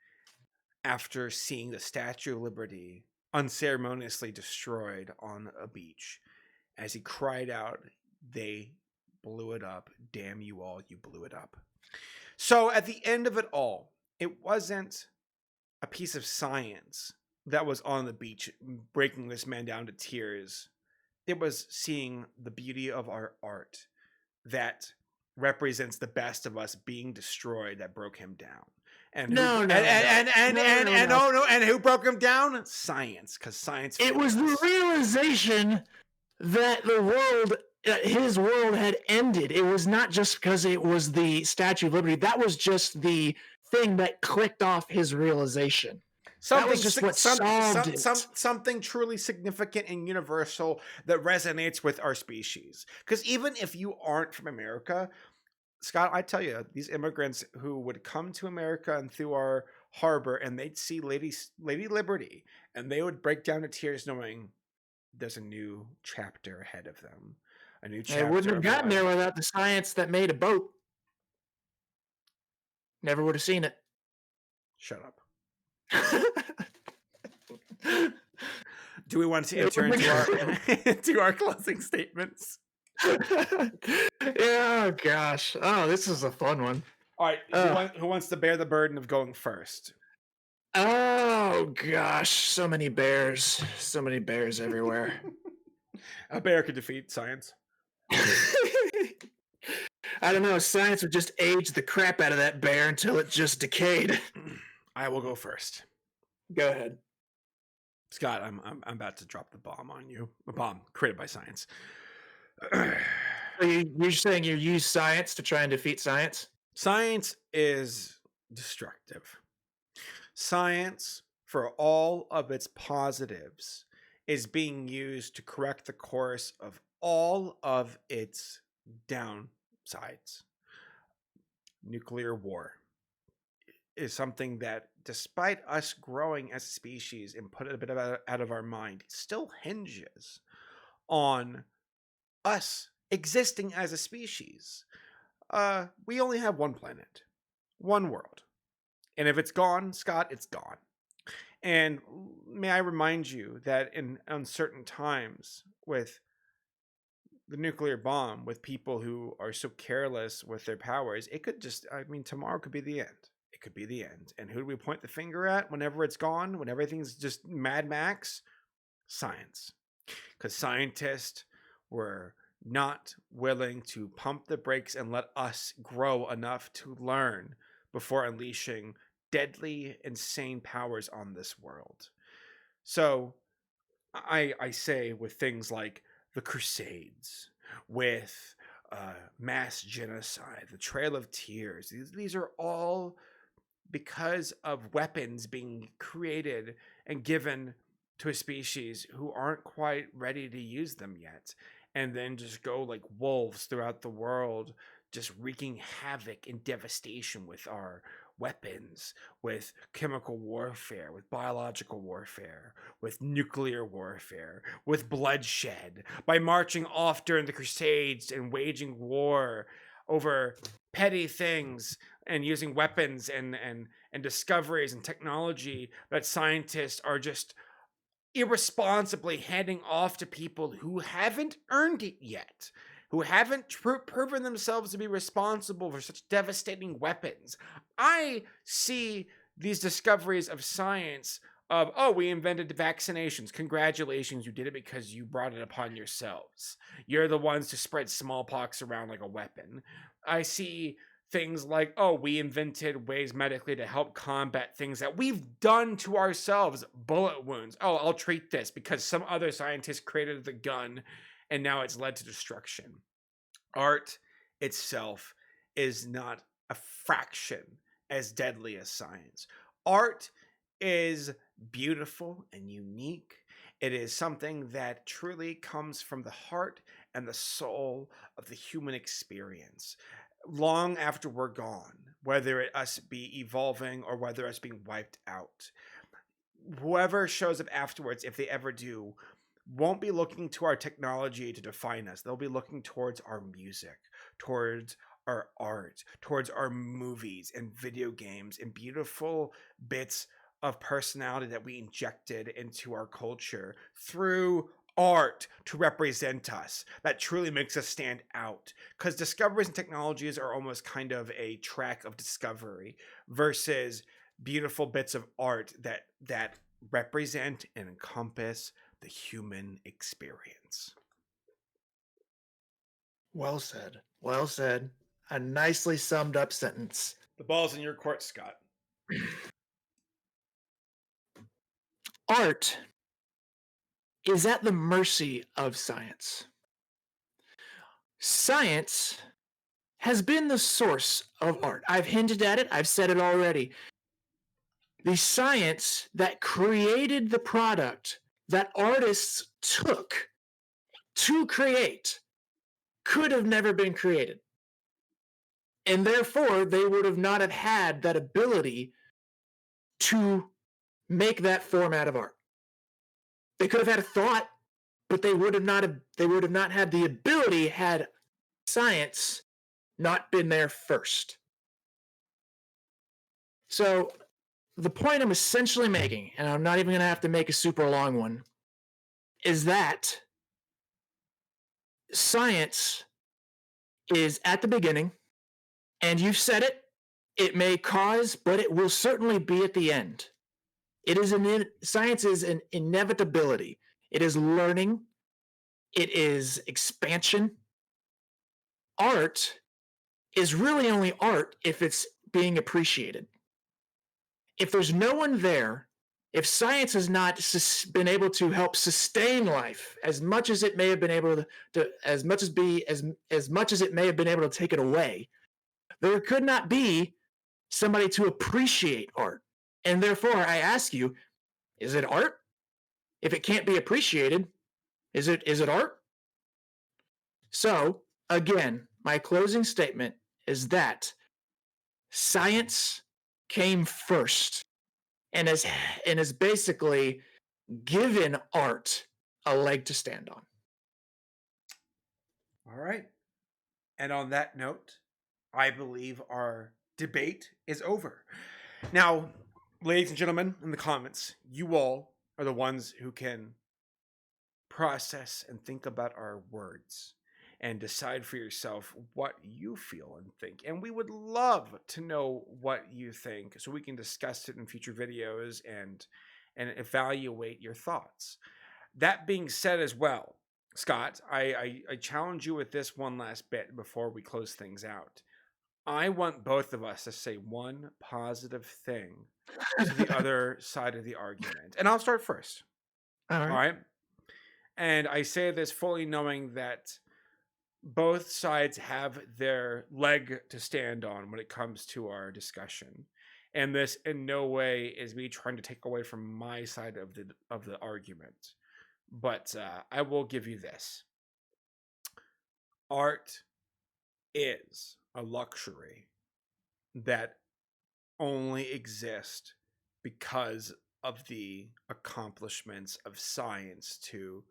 Speaker 1: after seeing the Statue of Liberty unceremoniously destroyed on a beach. As he cried out, "They blew it up. Damn you all, you blew it up." So at the end of it all, it wasn't a piece of science that was on the beach breaking this man down to tears. It was seeing the beauty of our art that represents the best of us being destroyed that broke him down. And who broke him down? Science, because science.
Speaker 2: It was the realization that the world, his world, had ended. It was not just because it was the Statue of Liberty. That was just the thing that clicked off his realization. That was just what solved it.
Speaker 1: Something truly significant and universal that resonates with our species. Because even if you aren't from America, Scott, I tell you, these immigrants who would come to America and through our harbor, and they'd see Lady Liberty, and they would break down to tears knowing there's a new chapter ahead of them. A new chapter.
Speaker 2: They wouldn't have gotten there without the science that made a boat. Never would have seen it.
Speaker 1: Shut up. Do we want to enter into our closing statements?
Speaker 2: Yeah, gosh. Oh, this is a fun one.
Speaker 1: All right. Who wants to bear the burden of going first?
Speaker 2: Oh, gosh. So many bears. So many bears everywhere.
Speaker 1: A bear could defeat science.
Speaker 2: I don't know. Science would just age the crap out of that bear until it just decayed.
Speaker 1: I will go first.
Speaker 2: Go ahead.
Speaker 1: Scott, I'm about to drop the bomb on you. A bomb created by science.
Speaker 2: So you're saying you use science to try and defeat science?
Speaker 1: Science is destructive. Science, for all of its positives, is being used to correct the course of all of its downsides. Nuclear war is something that, despite us growing as a species and put it a bit out of our mind, still hinges on us existing as a species. We only have one planet, one world. And if it's gone, Scott, it's gone. And may I remind you that in uncertain times with the nuclear bomb, with people who are so careless with their powers, it could just, tomorrow could be the end. It could be the end. And who do we point the finger at whenever it's gone, when everything's just Mad Max? Science. Because scientists were not willing to pump the brakes and let us grow enough to learn before unleashing deadly, insane powers on this world. So I say with things like the Crusades, with mass genocide, the Trail of Tears, these are all because of weapons being created and given to a species who aren't quite ready to use them yet, and then just go like wolves throughout the world, just wreaking havoc and devastation with our weapons, with chemical warfare, with biological warfare, with nuclear warfare, with bloodshed, by marching off during the Crusades and waging war over petty things and using weapons and discoveries and technology that scientists are just irresponsibly handing off to people who haven't earned it yet, who haven't proven themselves to be responsible for such devastating weapons. I see these discoveries of science of, oh, we invented vaccinations. Congratulations, you did it because you brought it upon yourselves. You're the ones to spread smallpox around like a weapon. I see things like, oh, we invented ways medically to help combat things that we've done to ourselves, bullet wounds. Oh, I'll treat this because some other scientist created the gun and now it's led to destruction. Art itself is not a fraction as deadly as science. Art is beautiful and unique. It is something that truly comes from the heart and the soul of the human experience. Long after we're gone, whether it us be evolving or whether us being wiped out, whoever shows up afterwards, if they ever do, won't be looking to our technology to define us. They'll be looking towards our music, towards our art, towards our movies and video games and beautiful bits of personality that we injected into our culture through art to represent us. That truly makes us stand out. Because discoveries and technologies are almost kind of a track of discovery versus beautiful bits of art that represent and encompass the human experience.
Speaker 2: Well said. Well said. A nicely summed up sentence.
Speaker 1: The ball's in your court, Scott.
Speaker 2: Art is at the mercy of science. Science has been the source of art. I've hinted at it, I've said it already. The science that created the product that artists took to create could have never been created. And therefore, they would have not have had that ability to make that format of art. They could have had a thought, but they would have not had the ability had science not been there first. So the point I'm essentially making, and I'm not even going to have to make a super long one, is that science is at the beginning, and you've said it, it may cause, but it will certainly be at the end. Science is an inevitability. It is learning. It is expansion. Art is really only art if it's being appreciated. If there's no one there, if science has not been able to help sustain life as much as it may have been able to as much as it may have been able to take it away, there could not be somebody to appreciate art. And therefore, I ask you, is it art? If it can't be appreciated, is it art? So, again, my closing statement is that science came first and is basically given art a leg to stand on.
Speaker 1: All right. And on that note, I believe our debate is over. Now, ladies and gentlemen, in the comments, you all are the ones who can process and think about our words and decide for yourself what you feel and think. And we would love to know what you think so we can discuss it in future videos and evaluate your thoughts. That being said as well, Scott, I challenge you with this one last bit before we close things out. I want both of us to say one positive thing to the other side of the argument. And I'll start first.
Speaker 2: All right.
Speaker 1: All right. And I say this fully knowing that both sides have their leg to stand on when it comes to our discussion. And this in no way is me trying to take away from my side of the argument. But I will give you this. Art is a luxury that only exists because of the accomplishments of science to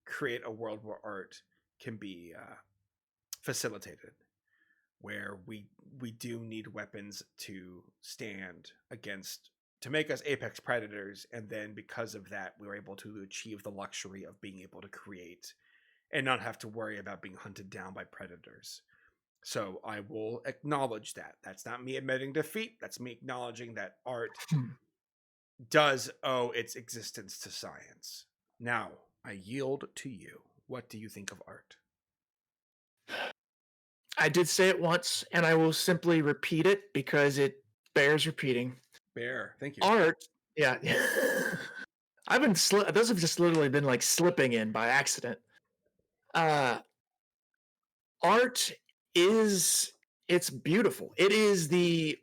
Speaker 1: create a world where art can be facilitated, where we do need weapons to stand against, to make us apex predators, and then because of that we were able to achieve the luxury of being able to create and not have to worry about being hunted down by predators. So I will acknowledge that. That's not me admitting defeat. That's me acknowledging that art does owe its existence to science. Now, I yield to you. What do you think of art?
Speaker 2: I did say it once, and I will simply repeat it because it bears repeating.
Speaker 1: Bear, thank you.
Speaker 2: Art, yeah. Those have just literally been like slipping in by accident. Uh, art is it's beautiful. It is the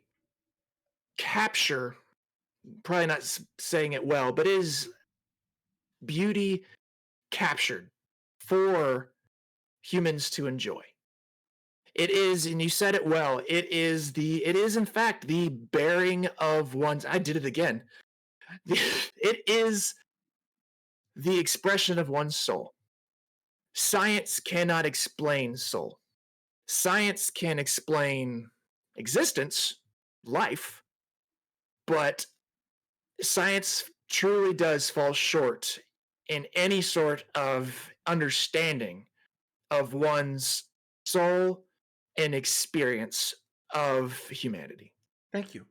Speaker 2: capture, probably not saying it well, but is beauty captured for humans to enjoy. It is, and you said it well. It is in fact the bearing of one's. I did it again. It is the expression of one's soul. Science cannot explain soul. Science can explain existence, life, but science truly does fall short in any sort of understanding of one's soul and experience of humanity.
Speaker 1: Thank you.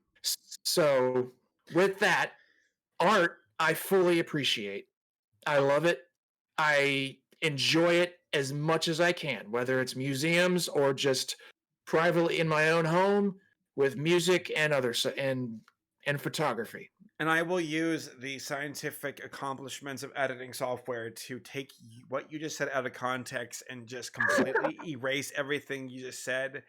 Speaker 2: So, with that, art, I fully appreciate. I love it. I enjoy it as much as I can, whether it's museums or just privately in my own home with music and and photography.
Speaker 1: And I will use the scientific accomplishments of editing software to take what you just said out of context and just completely erase everything you just said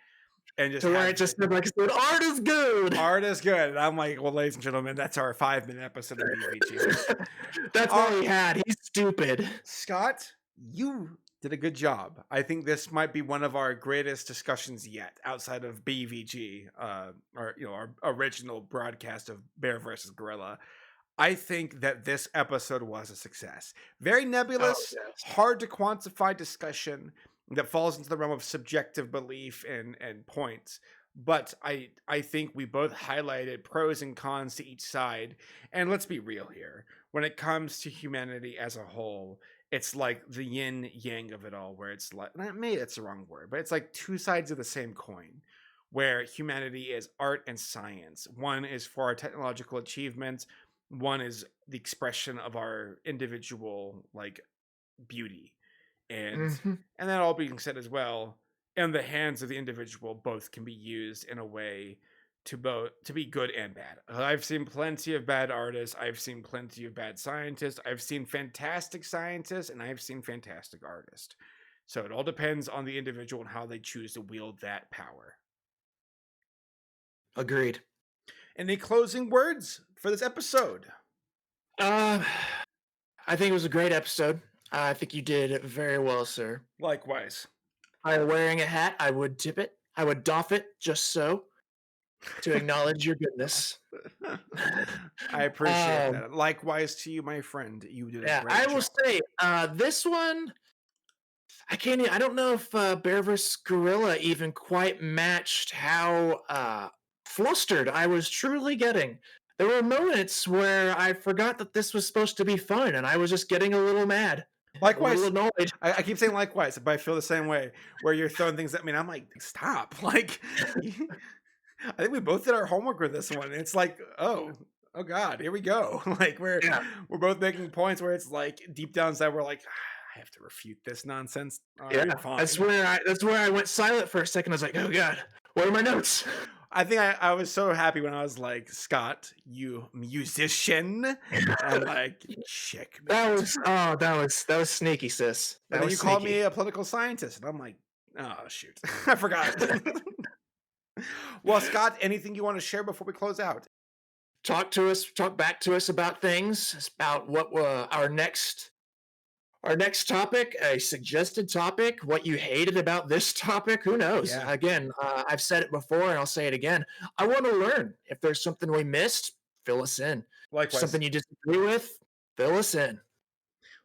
Speaker 1: and just
Speaker 2: To where
Speaker 1: have
Speaker 2: it just like said, art is good.
Speaker 1: art is good. And I'm like, well, ladies and gentlemen, that's our 5-minute episode of BvG.
Speaker 2: That's all he had. He's stupid.
Speaker 1: Scott, you did a good job. I think this might be one of our greatest discussions yet, outside of BvG, our original broadcast of Bear versus Gorilla. I think that this episode was a success. Very
Speaker 2: Oh
Speaker 1: nebulous,
Speaker 2: yes.
Speaker 1: hard to quantify discussion that falls into the realm of subjective belief and points. But I think we both highlighted pros and cons to each side. And let's be real here. When it comes to humanity as a whole, it's like the yin yang of it all, where it's like, maybe that's the wrong word, but it's like two sides of the same coin, where humanity is art and science. One is for our technological achievements, one is the expression of our individual like beauty. And
Speaker 2: Mhm.
Speaker 1: and that all being said as well, in the hands of the individual, both can be used in a way to be good and bad. I've seen plenty of bad artists, I've seen plenty of bad scientists, I've seen fantastic scientists, and I've seen fantastic artists. So it all depends on the individual and how they choose to wield that power.
Speaker 2: Agreed.
Speaker 1: Any closing words for this episode?
Speaker 2: Uh, I think it was a great episode. I think you did very well, sir.
Speaker 1: Likewise.
Speaker 2: By wearing a hat, I would tip it. I would doff it just so to acknowledge your goodness.
Speaker 1: I appreciate
Speaker 2: Um,
Speaker 1: that. Likewise to you, my friend. You did a
Speaker 2: yeah,
Speaker 1: great
Speaker 2: I will
Speaker 1: job.
Speaker 2: say this one. I don't know if Bear vs. Gorilla even quite matched how flustered I was truly getting. There were moments where I forgot that this was supposed to be fun, and I was just getting a little mad, a little
Speaker 1: Likewise.
Speaker 2: annoyed.
Speaker 1: I keep saying likewise, but I feel the same way. Where you're throwing things at me, and I'm like, stop! Like, I think we both did our homework with this one. It's like, oh God, here we go. Like
Speaker 2: Yeah,
Speaker 1: we're both making points where it's like deep down inside we're like, I have to refute this nonsense. All
Speaker 2: yeah.
Speaker 1: right, fine.
Speaker 2: That's where I went silent for a second. I was like, oh god, what are my notes?
Speaker 1: I think I was so happy when I was like, Scott, you musician. And I'm like, checkmate.
Speaker 2: That was sneaky, sis.
Speaker 1: And
Speaker 2: That
Speaker 1: then
Speaker 2: was
Speaker 1: you called
Speaker 2: sneaky.
Speaker 1: me a political scientist. And I'm like, oh, shoot. I forgot. Well, Scott, anything you want to share before we close out?
Speaker 2: Talk back to us about things, about what our next topic, a suggested topic, what you hated about this topic. Who knows?
Speaker 1: Yeah.
Speaker 2: Again, I've said it before and I'll say it again. I want to learn. If there's something we missed, fill us in.
Speaker 1: Likewise.
Speaker 2: Something you disagree with, fill us in.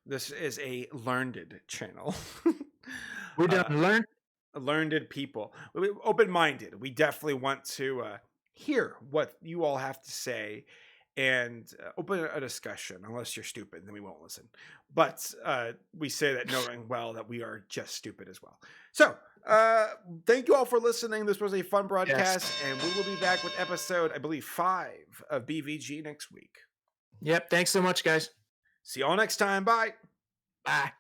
Speaker 1: This is a learned channel.
Speaker 2: We're done.
Speaker 1: uh,
Speaker 2: Learn.
Speaker 1: learned people. Open-minded. We definitely want to hear what you all have to say and open a discussion. Unless you're stupid, then we won't listen. But we say that knowing well that we are just stupid as well. So thank you all for listening. This was a fun broadcast,
Speaker 2: Yes.
Speaker 1: and we will be back with episode, I believe, 5 of BvG next week.
Speaker 2: Yep. Thanks so much, guys.
Speaker 1: See y'all next time. Bye.
Speaker 2: Bye.